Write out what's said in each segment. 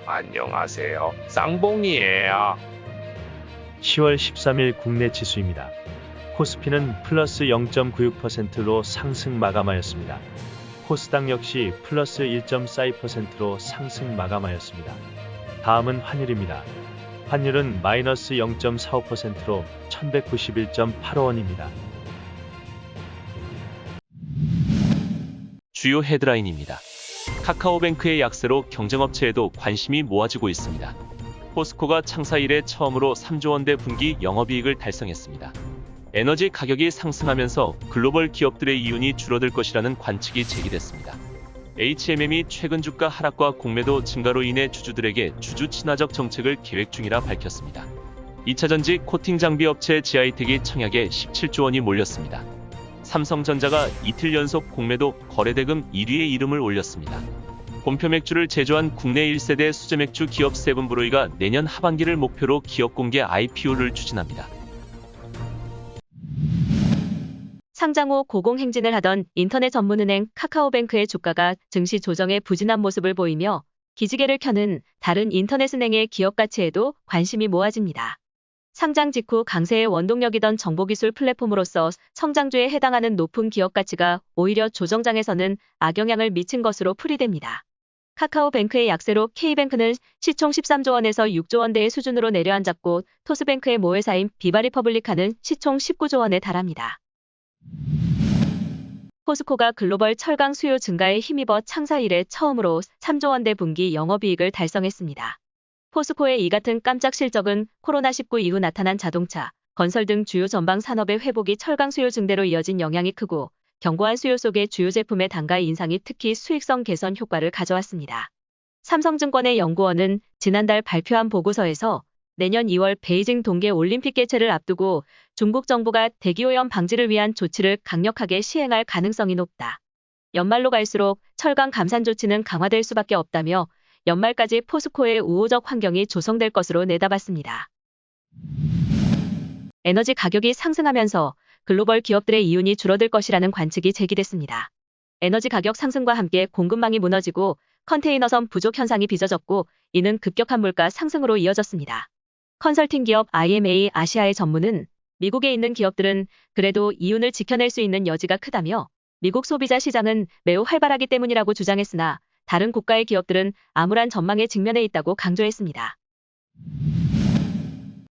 안녕하세요. 쌍봉이에요. 10월 13일 국내 지수입니다. 코스피는 플러스 0.96%로 상승 마감하였습니다. 코스닥 역시 플러스 1.42%로 상승 마감하였습니다. 다음은 환율입니다. 환율은 마이너스 0.45%로 1191.85원입니다. 주요 헤드라인입니다. 카카오뱅크의 약세로 경쟁업체에도 관심이 모아지고 있습니다. 포스코가 창사 이래 처음으로 3조 원대 분기 영업이익을 달성했습니다. 에너지 가격이 상승하면서 글로벌 기업들의 이윤이 줄어들 것이라는 관측이 제기됐습니다. HMM이 최근 주가 하락과 공매도 증가로 인해 주주들에게 주주 친화적 정책을 계획 중이라 밝혔습니다. 2차전지 코팅 장비 업체 지하이텍이 청약에 17조 원이 몰렸습니다. 삼성전자가 이틀 연속 공매도 거래대금 1위에 이름을 올렸습니다. 곰표 맥주를 제조한 국내 1세대 수제맥주 기업 세븐브로이가 내년 하반기를 목표로 기업 공개 IPO를 추진합니다. 상장 후 고공행진을 하던 인터넷 전문은행 카카오뱅크의 주가가 증시 조정에 부진한 모습을 보이며 기지개를 켜는 다른 인터넷은행의 기업 가치에도 관심이 모아집니다. 상장 직후 강세의 원동력이던 정보기술 플랫폼으로서 성장주에 해당하는 높은 기업 가치가 오히려 조정장에서는 악영향을 미친 것으로 풀이됩니다. 카카오뱅크의 약세로 K뱅크는 시총 13조 원에서 6조 원대의 수준으로 내려앉았고 토스뱅크의 모회사인 비바리퍼블릭카는 시총 19조 원에 달합니다. 포스코가 글로벌 철강 수요 증가에 힘입어 창사 이래 처음으로 3조 원대 분기 영업이익을 달성했습니다. 포스코의 이 같은 깜짝 실적은 코로나19 이후 나타난 자동차, 건설 등 주요 전방 산업의 회복이 철강 수요 증대로 이어진 영향이 크고 견고한 수요 속에 주요 제품의 단가 인상이 특히 수익성 개선 효과를 가져왔습니다. 삼성증권의 연구원은 지난달 발표한 보고서에서 내년 2월 베이징 동계 올림픽 개최를 앞두고 중국 정부가 대기오염 방지를 위한 조치를 강력하게 시행할 가능성이 높다. 연말로 갈수록 철강 감산 조치는 강화될 수밖에 없다며 연말까지 포스코의 우호적 환경이 조성될 것으로 내다봤습니다. 에너지 가격이 상승하면서 글로벌 기업들의 이윤이 줄어들 것이라는 관측이 제기됐습니다. 에너지 가격 상승과 함께 공급망이 무너지고 컨테이너선 부족 현상이 빚어졌고 이는 급격한 물가 상승으로 이어졌습니다. 컨설팅 기업 IMA 아시아의 전문은 미국에 있는 기업들은 그래도 이윤을 지켜낼 수 있는 여지가 크다며 미국 소비자 시장은 매우 활발하기 때문이라고 주장했으나 다른 국가의 기업들은 암울한 전망에 직면해 있다고 강조했습니다.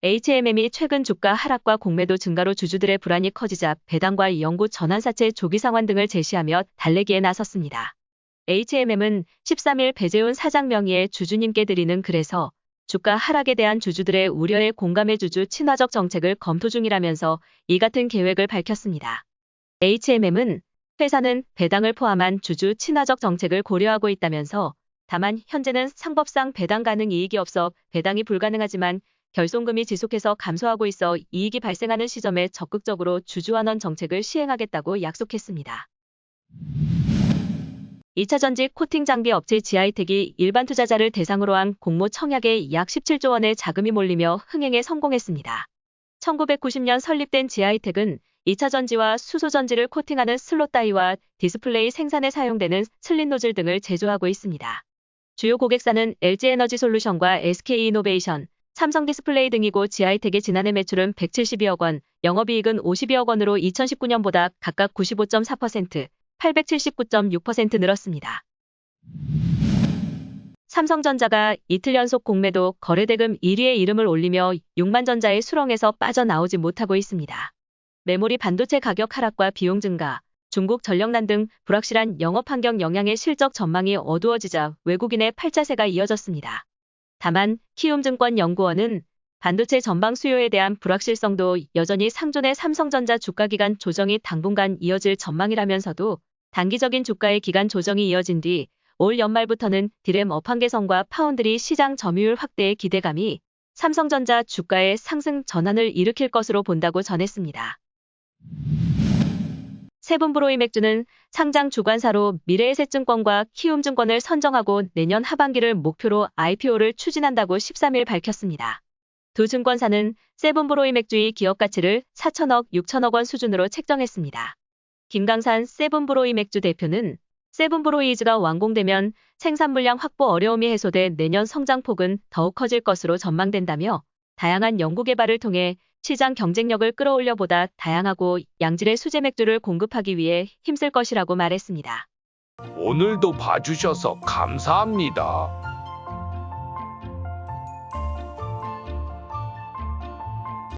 HMM이 최근 주가 하락과 공매도 증가로 주주들의 불안이 커지자 배당과 연구 전환사채 조기 상환 등을 제시하며 달래기에 나섰습니다. HMM은 13일 배재훈 사장 명의의 주주님께 드리는 글에서 주가 하락에 대한 주주들의 우려에 공감해 주주 친화적 정책을 검토 중이라면서 이 같은 계획을 밝혔습니다. HMM은 회사는 배당을 포함한 주주 친화적 정책을 고려하고 있다면서 다만 현재는 상법상 배당 가능 이익이 없어 배당이 불가능하지만 결손금이 지속해서 감소하고 있어 이익이 발생하는 시점에 적극적으로 주주환원 정책을 시행하겠다고 약속했습니다. 2차전지 코팅 장비 업체 지하이텍이 일반 투자자를 대상으로 한 공모 청약에 약 17조 원의 자금이 몰리며 흥행에 성공했습니다. 1990년 설립된 지하이텍은 2차전지와 수소전지를 코팅하는 슬롯 다이와 디스플레이 생산에 사용되는 슬릿 노즐 등을 제조하고 있습니다. 주요 고객사는 LG에너지솔루션과 SK이노베이션, 삼성디스플레이 등이고 지하이텍의 지난해 매출은 172억 원, 영업이익은 52억 원으로 2019년보다 각각 95.4%, 879.6% 늘었습니다. 삼성전자가 이틀 연속 공매도 거래대금 1위에 이름을 올리며 6만 전자의 수렁에서 빠져나오지 못하고 있습니다. 메모리 반도체 가격 하락과 비용 증가, 중국 전력난 등 불확실한 영업 환경 영향의 실적 전망이 어두워지자 외국인의 팔자세가 이어졌습니다. 다만 키움증권 연구원은 반도체 전방 수요에 대한 불확실성도 여전히 상존해 삼성전자 주가 기간 조정이 당분간 이어질 전망이라면서도 단기적인 주가의 기간 조정이 이어진 뒤 올 연말부터는 디램 업황 개선과 파운드리 시장 점유율 확대의 기대감이 삼성전자 주가의 상승 전환을 일으킬 것으로 본다고 전했습니다. 세븐브로이 맥주는 상장 주관사로 미래에셋증권과 키움증권을 선정하고 내년 하반기를 목표로 IPO를 추진한다고 13일 밝혔습니다. 두 증권사는 세븐브로이 맥주의 기업 가치를 4천억, 6천억 원 수준으로 책정했습니다. 김강산 세븐브로이 맥주 대표는 세븐브로이즈가 완공되면 생산 물량 확보 어려움이 해소돼 내년 성장폭은 더욱 커질 것으로 전망된다며 다양한 연구 개발을 통해 시장 경쟁력을 끌어올려 보다 다양하고 양질의 수제 맥주를 공급하기 위해 힘쓸 것이라고 말했습니다. 오늘도 봐주셔서 감사합니다.